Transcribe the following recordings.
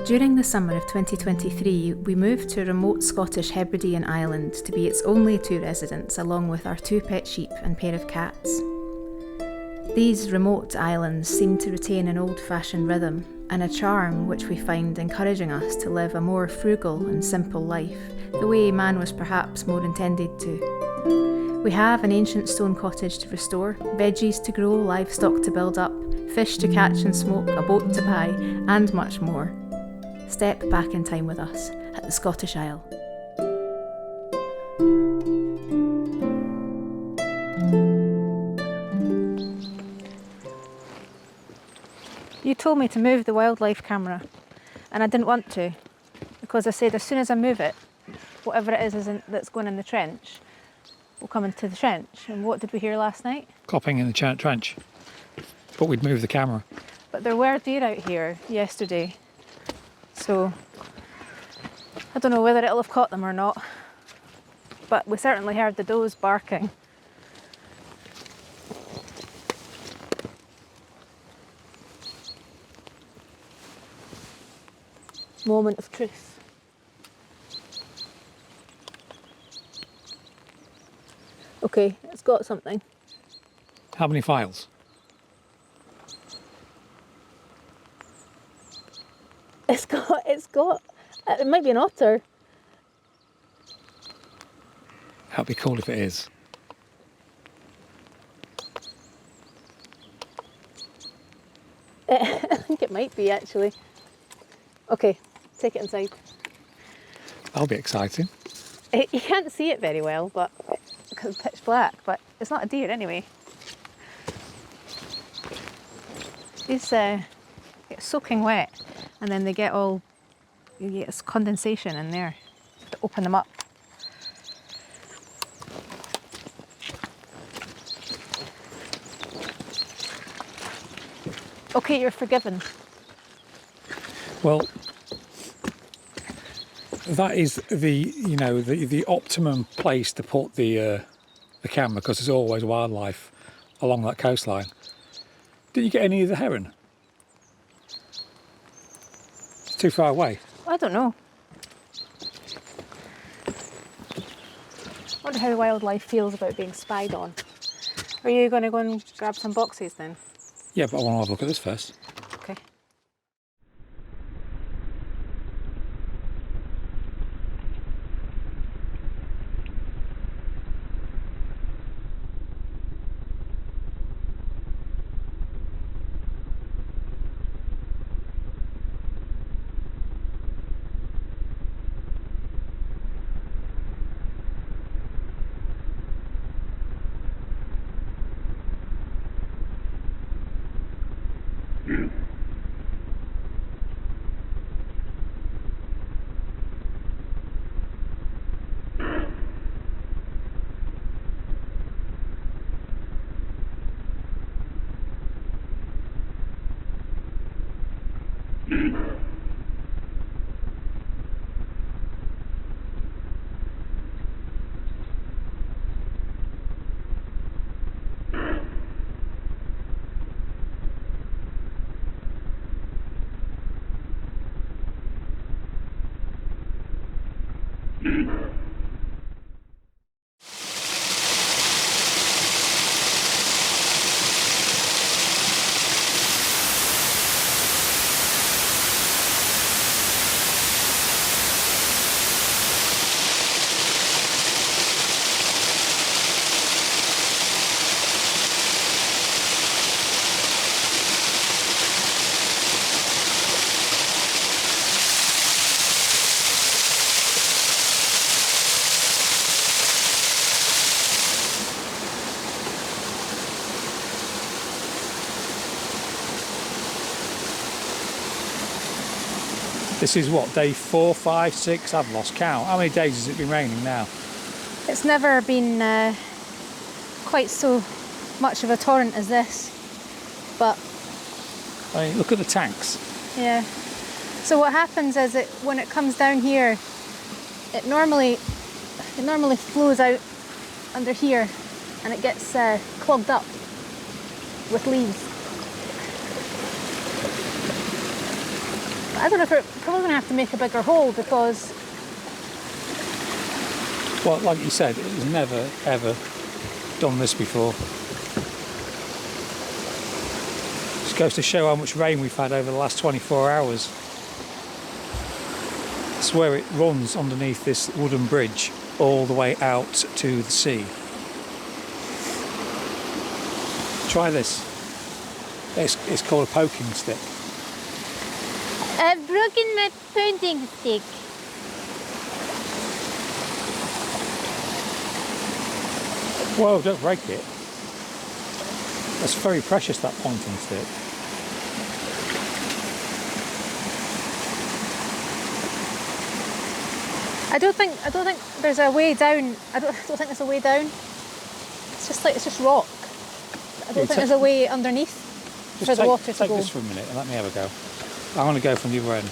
During the summer of 2023, we moved to a remote Scottish Hebridean island to be its only two residents, along with our 2 pet sheep and pair of cats. These remote islands seem to retain an old-fashioned rhythm and a charm which we find encouraging us to live a more frugal and simple life, the way man was perhaps more intended to. We have an ancient stone cottage to restore, veggies to grow, livestock to build up, fish to catch and smoke, a boat to buy, and much more. Step back in time with us at the Scottish Isle. You told me to move the wildlife camera, and I didn't want to, because I said as soon as I move it, whatever it is that's going in the trench will come into the trench. And what did we hear last night? Clopping in the trench. But we'd move the camera. But there were deer out here yesterday. So, I don't know whether it'll have caught them or not, but we certainly heard the does barking. Moment of truth. Okay, it's got something. How many files? It might be an otter. That'd be cool if it is. I think it might be, actually. Okay, take it inside. That'll be exciting. You can't see it very well, but because it's pitch black, but it's not a deer anyway. These get soaking wet, and then you get this condensation in there to open them up. Okay, you're forgiven. Well, that is the optimum place to put the camera, because there's always wildlife along that coastline. Did you get any of the heron? It's too far away. I don't know. I wonder how wildlife feels about being spied on. Are you going to go and grab some boxes then? Yeah, but I want to have a look at this first. Okay. This is what, day 4, 5, 6? I've lost count. How many days has it been raining now? It's never been quite so much of a torrent as this, but... I mean, look at the tanks. Yeah. So what happens is when it comes down here, it normally flows out under here, and it gets clogged up with leaves. I don't know if we're probably going to have to make a bigger hole because... Well, like you said, it was never, ever done this before. Just goes to show how much rain we've had over the last 24 hours. That's where it runs underneath this wooden bridge all the way out to the sea. Try this. It's called a poking stick. I've broken my pointing stick. Whoa, don't break it. That's very precious, that pointing stick. I don't think there's a way down. I don't think there's a way down. It's just rock. I don't think there's a way underneath for the water to go. Take this for a minute and let me have a go. I want to go from the other end.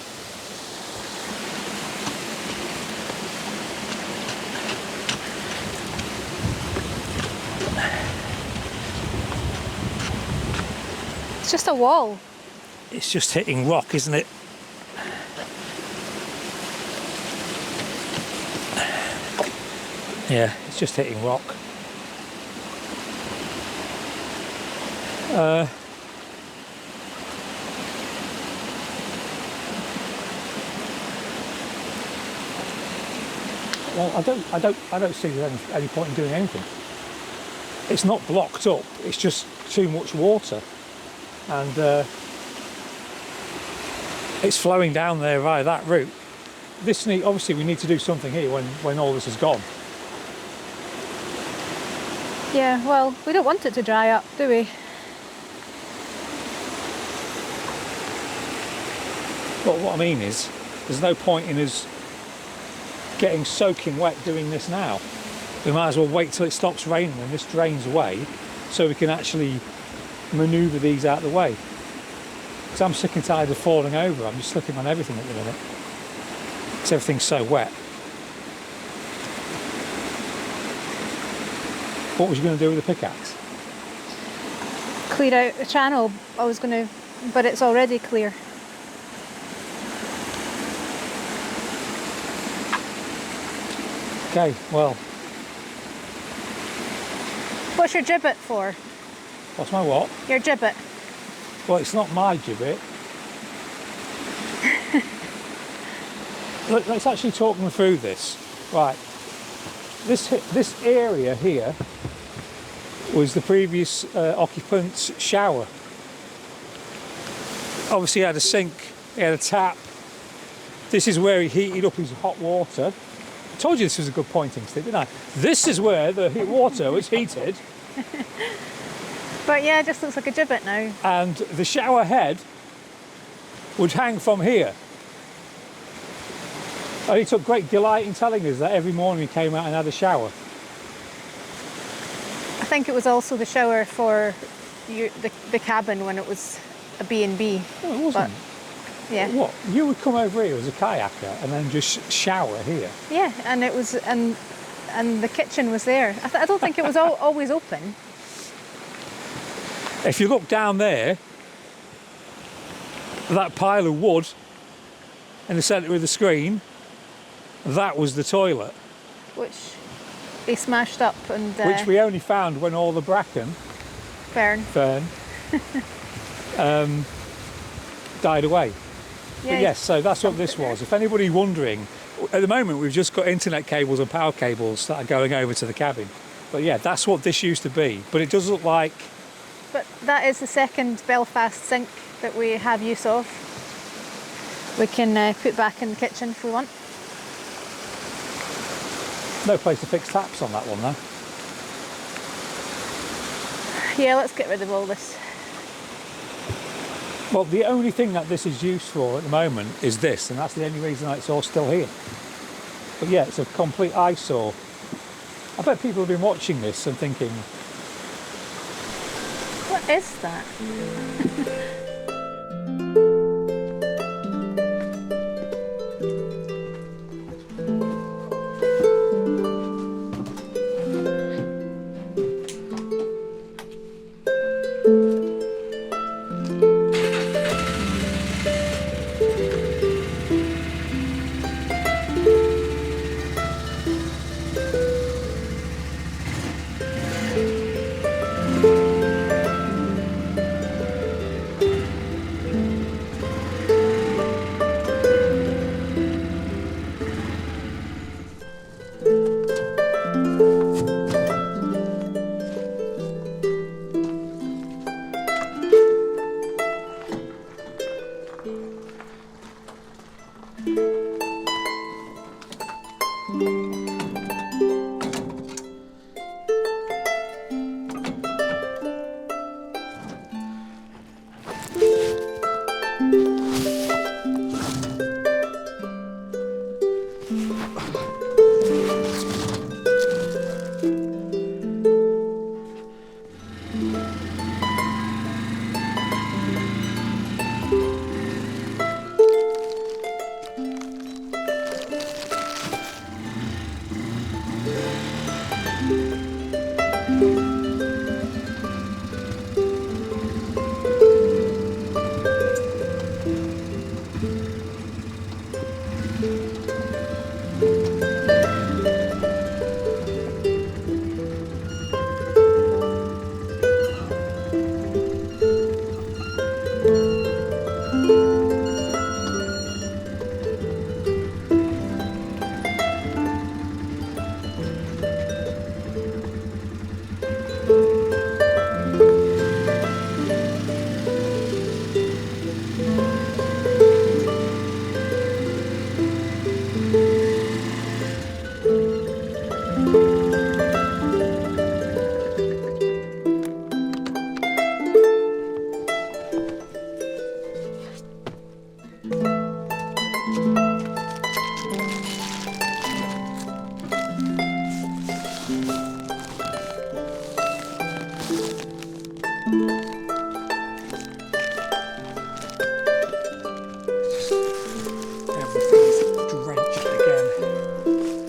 It's just a wall. It's just hitting rock, isn't it? Yeah, it's just hitting rock. Well, I don't see there's any point in doing anything. It's not blocked up. It's just too much water, and it's flowing down there via that route. Obviously, we need to do something here when all this is gone. Yeah, well, we don't want it to dry up, do we? But what I mean is, there's no point in us getting soaking wet doing this now. We might as well wait till it stops raining and this drains away so we can actually manoeuvre these out of the way. Because I'm sick and tired of falling over. I'm just slipping on everything at the minute. Because everything's so wet. What was you going to do with the pickaxe? Clear out the channel. I was going to, but it's already clear. Okay, well. What's your gibbet for? What's my what? Your gibbet. Well, it's not my gibbet. Let's actually talk them through this. Right. This area here was the previous occupant's shower. Obviously, he had a sink, he had a tap. This is where he heated up his hot water. I told you this was a good pointing stick, didn't I? This is where the water was heated. But yeah, it just looks like a gibbet now. And the shower head would hang from here. And he took great delight in telling us that every morning he came out and had a shower. I think it was also the shower for the cabin when it was a B&B. No, it wasn't. But, yeah. What? You would come over here as a kayaker and then just shower here? Yeah, and it was, and the kitchen was there. I don't think it was always open. If you look down there, that pile of wood in the centre of the screen, that was the toilet. Which they smashed up and... which we only found when all the bracken... Fern. Died away. Yeah. But yes, so that's what this was. If anybody wondering, at the moment we've just got internet cables and power cables that are going over to the cabin. But yeah, that's what this used to be. But it does look like... But that is the second Belfast sink that we have use of. We can put back in the kitchen if we want. No place to fix taps on that one though. Yeah, let's get rid of all this. Well, the only thing that this is used for at the moment is this, and that's the only reason that it's all still here. But yeah, it's a complete eyesore. I bet people have been watching this and thinking, what is that? Everything's drenched again.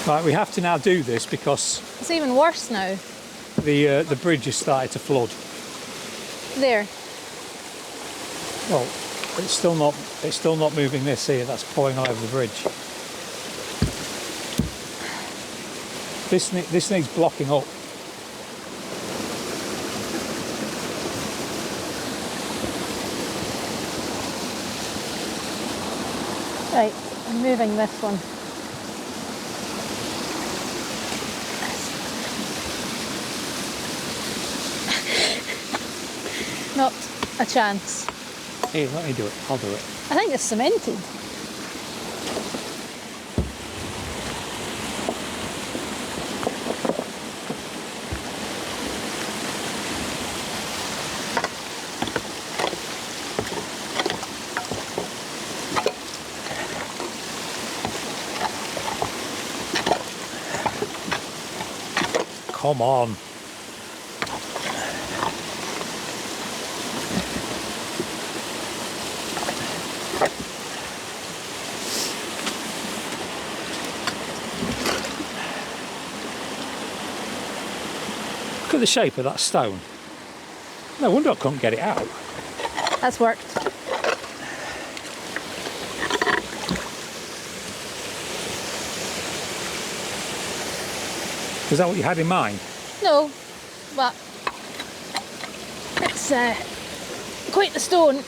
Right, we have to now do this because It's even worse now. the bridge has started to flood. There. Well, it's still not moving this here. That's pouring all over the bridge. This needs blocking up. Right, I'm moving this one. Not a chance. Here, let me do it. I'll do it. I think it's cemented. Come on. Look at the shape of that stone. No wonder I couldn't get it out. That's worked. Is that what you had in mind? No, but it's quite the stone.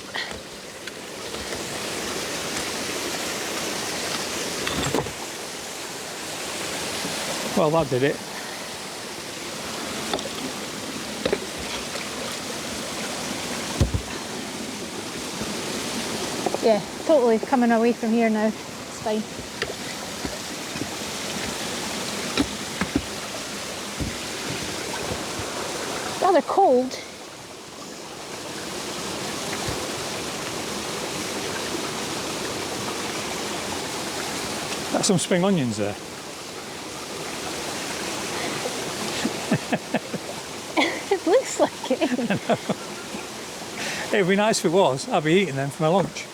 Well, that did it. Yeah, totally coming away from here now. It's fine. Rather cold. That's some spring onions there. It looks like it. It'd be nice if it was. I'd be eating them for my lunch.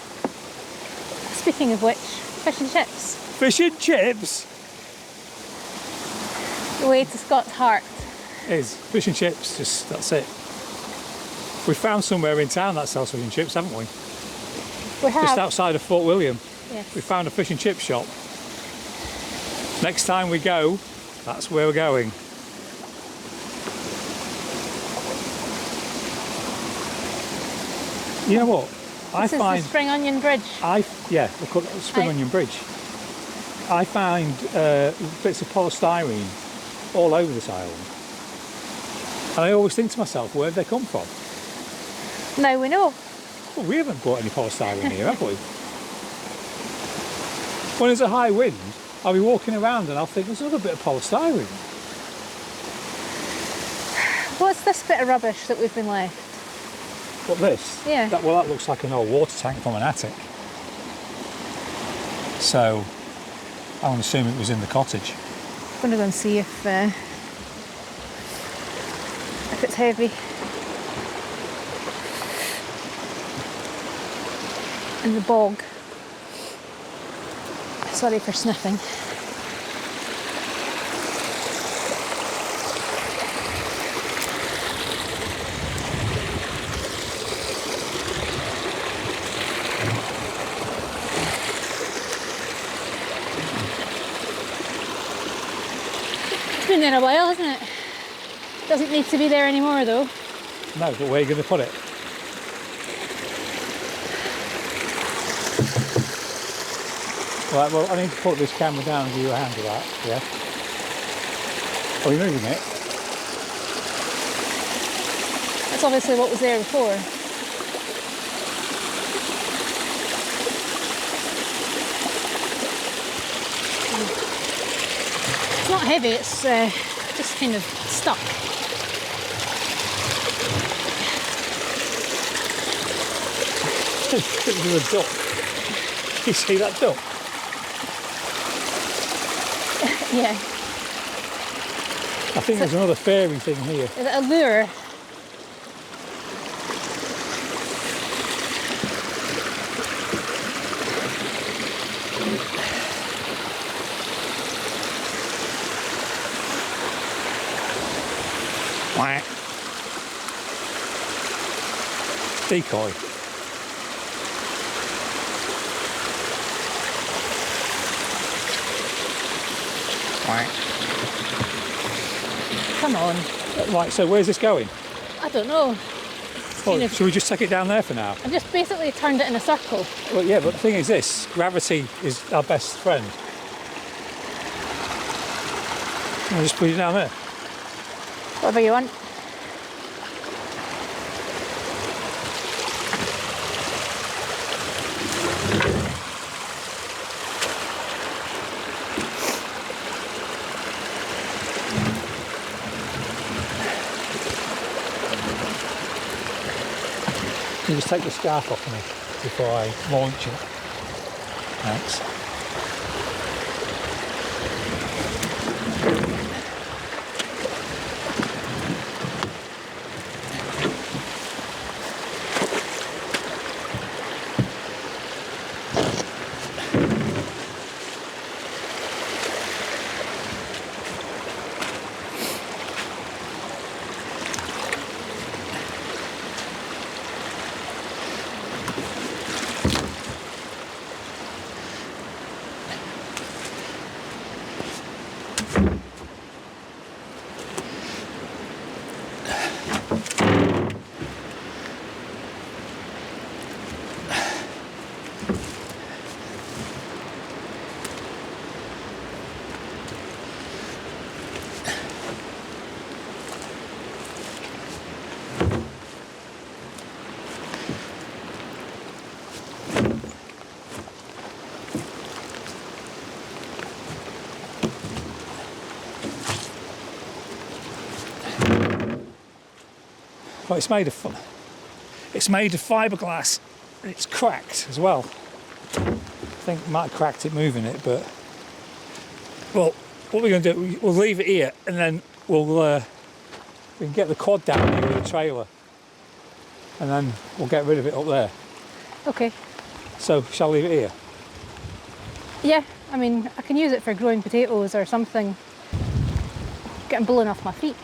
Speaking of which, fish and chips. Fish and chips The way to Scott's heart. is fish and chips. Just that's it. We found somewhere in town that sells fish and chips, haven't we? We have. Just outside of Fort William. Yes. We found a fish and chip shop. Next time we go, that's where we're going. You know what? This is the Spring Onion Bridge. Yeah, they call it Spring Onion Bridge. I find bits of polystyrene all over this island. And I always think to myself, where have they come from? Now we know. Well, we haven't brought any polystyrene here, have we? When there's a high wind, I'll be walking around and I'll think there's another bit of polystyrene. What's this bit of rubbish that we've been left? What, this? Yeah. That looks like an old water tank from an attic. So, I would assume it was in the cottage. I'm going to go and see if it's heavy. In the bog. Sorry for sniffing. It's been there a while, hasn't it? Doesn't need to be there anymore though. No, but where are you going to put it? Right, well, I need to put this camera down and give you a hand with that, yeah? Are you moving it? That's obviously what was there before. It's not heavy, it's just kind of stuck. There's a duck. You see that duck? Yeah. I think there's another fairy thing here. Is it a lure? Quack. Decoy. Quack. Come on. Right, so where's this going? I don't know. Well, should we just take it down there for now? I've just basically turned it in a circle. Well, yeah, but the thing is this, gravity is our best friend. I'll just put it down there. Whatever you want. Can you just take the scarf off me before I launch it? Thanks. Well, it's made of fiberglass. It's cracked as well. I think I might have cracked it moving it, but well, what we're going to do, we'll leave it here, and then we can get the quad down here with the trailer, and then we'll get rid of it up there. Okay. So, shall I leave it here? Yeah, I mean, I can use it for growing potatoes or something. Getting blown off my feet.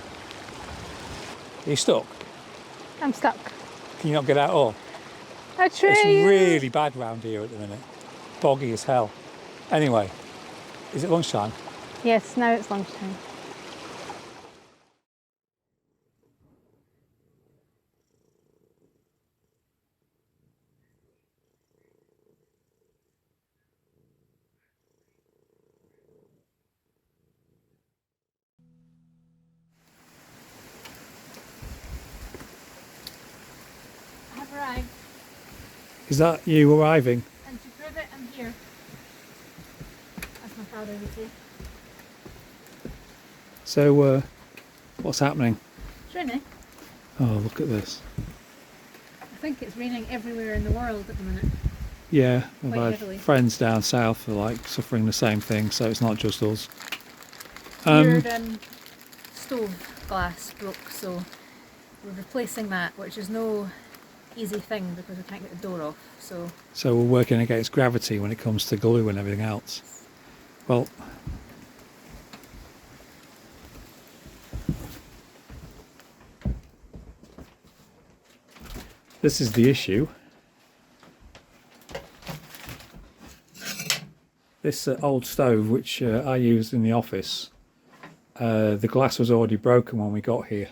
Are you stuck? I'm stuck. Can you not get out at all? I try. It's really bad round here at the minute. Boggy as hell. Anyway, is it lunchtime? Yes, now it's lunchtime. Is that you arriving? And to prove it, I'm here. As my father would say. So, what's happening? It's raining. Oh, look at this. I think it's raining everywhere in the world at the minute. Yeah, I've Quite had heavily. friends down south who are like suffering the same thing, so it's not just us. Your stove glass broke, so we're replacing that, which is no easy thing because we can't get the door off. So we're working against gravity when it comes to glue and everything else. Well, this is the issue. This old stove, which I used in the office, the glass was already broken when we got here.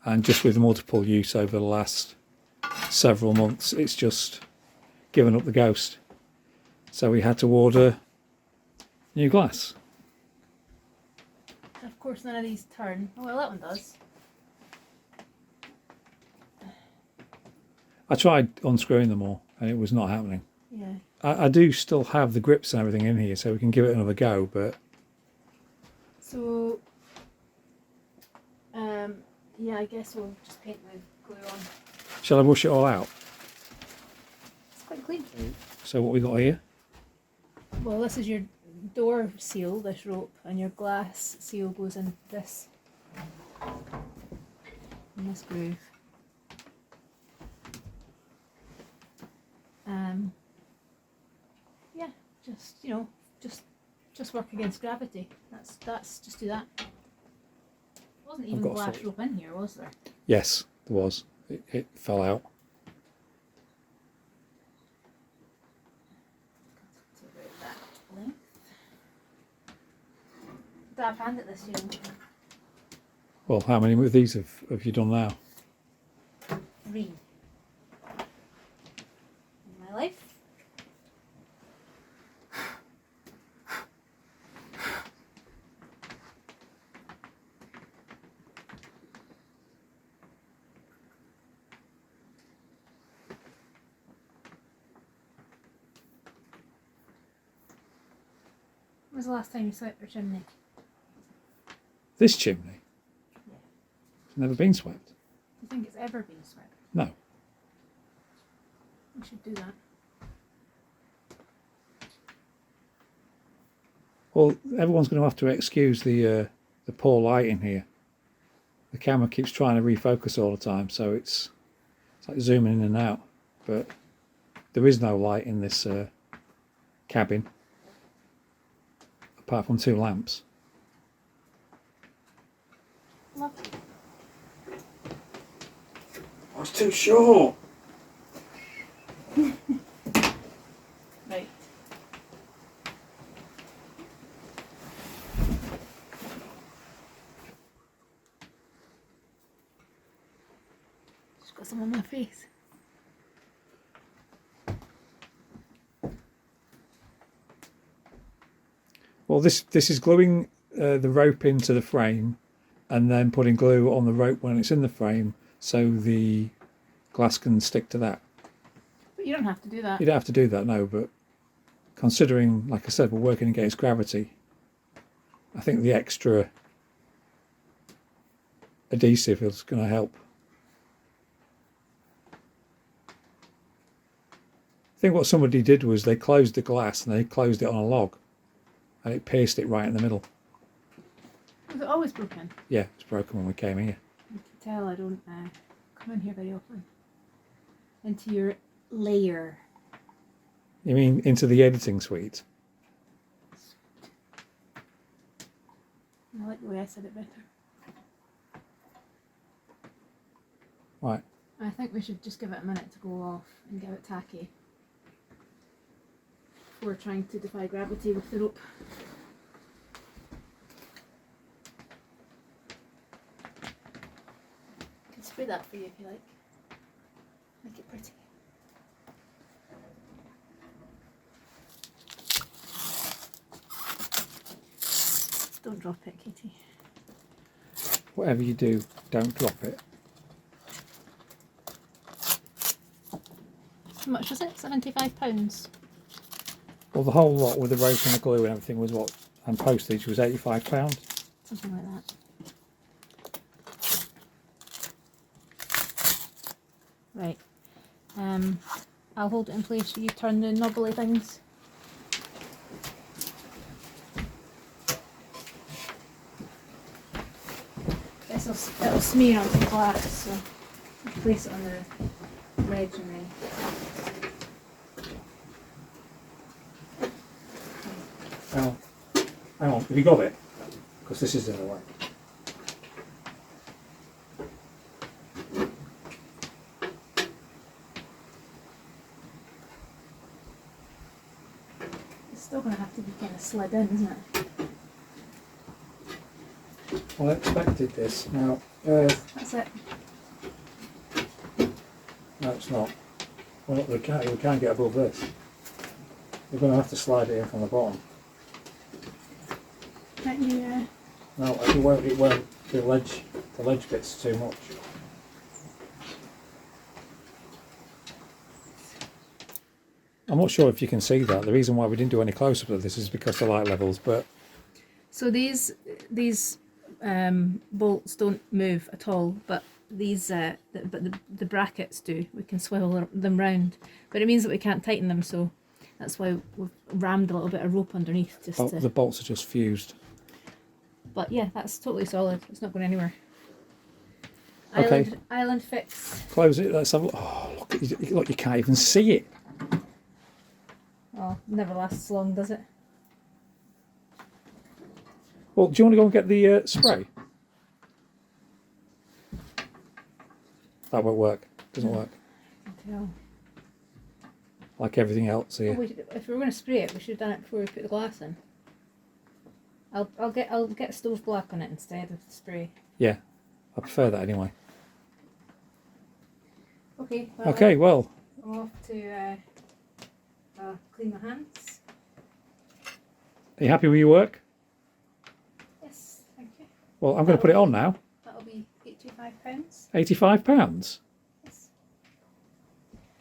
And just with multiple use over the last several months, it's just given up the ghost. So we had to order new glass. Of course, none of these turn. Oh, well, that one does. I tried unscrewing them all and it was not happening. Yeah. I do still have the grips and everything in here, so we can give it another go, but... So, yeah, I guess we'll just paint the glue on. Shall I wash it all out? It's quite clean. So what we got here? Well, this is your door seal, this rope, and your glass seal goes in this. In this groove. Yeah, just, you know, just work against gravity. That's just do that. There wasn't even got glass salt. rope in here, was there? Yes, there was. It fell out. To about that length. Dab hand at this, you know. Well, how many of these have you done now? 3. In my life. When was the last time you swept your chimney? This chimney? Yeah. It's never been swept. Do you think it's ever been swept? No. We should do that. Well, everyone's going to have to excuse the poor light in here. The camera keeps trying to refocus all the time, so it's like zooming in and out. But there is no light in this cabin, apart from 2 lamps. Lovely. I was too short. Right. Just got some on my face. Well, this is gluing the rope into the frame and then putting glue on the rope when it's in the frame so the glass can stick to that. But you don't have to do that. You don't have to do that, no, but considering, like I said, we're working against gravity, I think the extra adhesive is going to help. I think what somebody did was they closed the glass and they closed it on a log and it pierced it right in the middle. Was it always broken? Yeah, it's broken when we came here. You can tell I don't come in here very often. Into your layer. You mean into the editing suite? I like the way I said it better. Right. I think we should just give it a minute to go off and get it tacky. Before trying to defy gravity with the rope. I can spray that for you if you like. Make it pretty. Don't drop it, Katie. Whatever you do, don't drop it. How much was it? £75? Well, the whole lot with the rope and the glue and everything was what, and postage was £85. Something like that. Right. I'll hold it in place. You turn the knobbly things. It'll smear onto the glass, so place it on the ledge and then. Hang on, have you got it? Because this is in the way. It's still going to have to be kind of slid in, isn't it? Well, I expected this. Now, That's it. no, it's not. Well, we can't get above this. We're going to have to slide it in from the bottom. Can't you? No, it won't. It won't. The ledge bit's too much. I'm not sure if you can see that. The reason why we didn't do any close-up of this is because the light levels. But So these bolts don't move at all, but these the brackets do. We can swivel them round, but it means that we can't tighten them. So that's why we've rammed a little bit of rope underneath just to. the bolts are just fused. But yeah, that's totally solid. It's not going anywhere. Okay. Island fix. Close it. Let's have a look. Oh, look! You can't even see it. Oh, never lasts long, does it? Well, do you want to go and get the spray? That won't work. Doesn't work. No. Like everything else here. If we were going to spray it, we should have done it before we put the glass in. I'll get stove black on it instead of the spray. Yeah, I prefer that anyway. Okay. Okay, well. I'm off to clean my hands. Are you happy with your work? Yes, thank you. Well, I'm going to put it on now. That'll be £85. £85? Yes.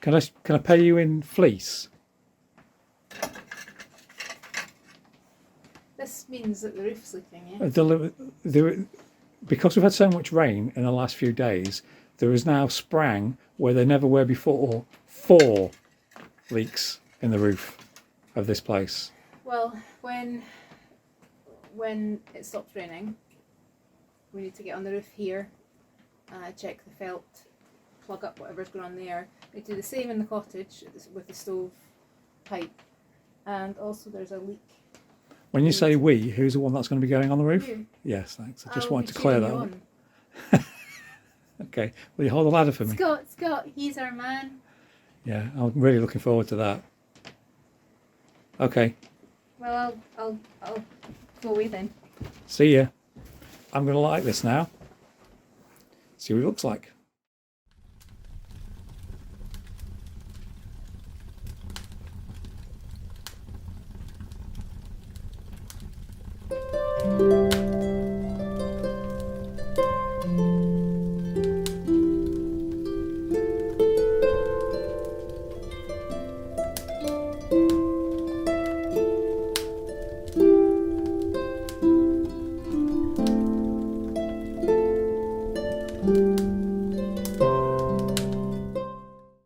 Can I pay you in fleece? This means that the roof's leaking, yeah? Because we've had so much rain in the last few days, there is now sprang where there never were before 4 leaks in the roof of this place. Well, when it stops raining, we need to get on the roof here, check the felt, plug up whatever's going on there. We do the same in the cottage with the stove pipe, and also there's a leak. When you say we, who's the one that's going to be going on the roof? You. Yes, thanks. I just I'll wanted be to clear cheering that you up. on. Okay, will you hold the ladder for me? Scott, he's our man. Yeah, I'm really looking forward to that. Okay, Well, I'll go away then. see ya. I'm going to light this now. See what it looks like.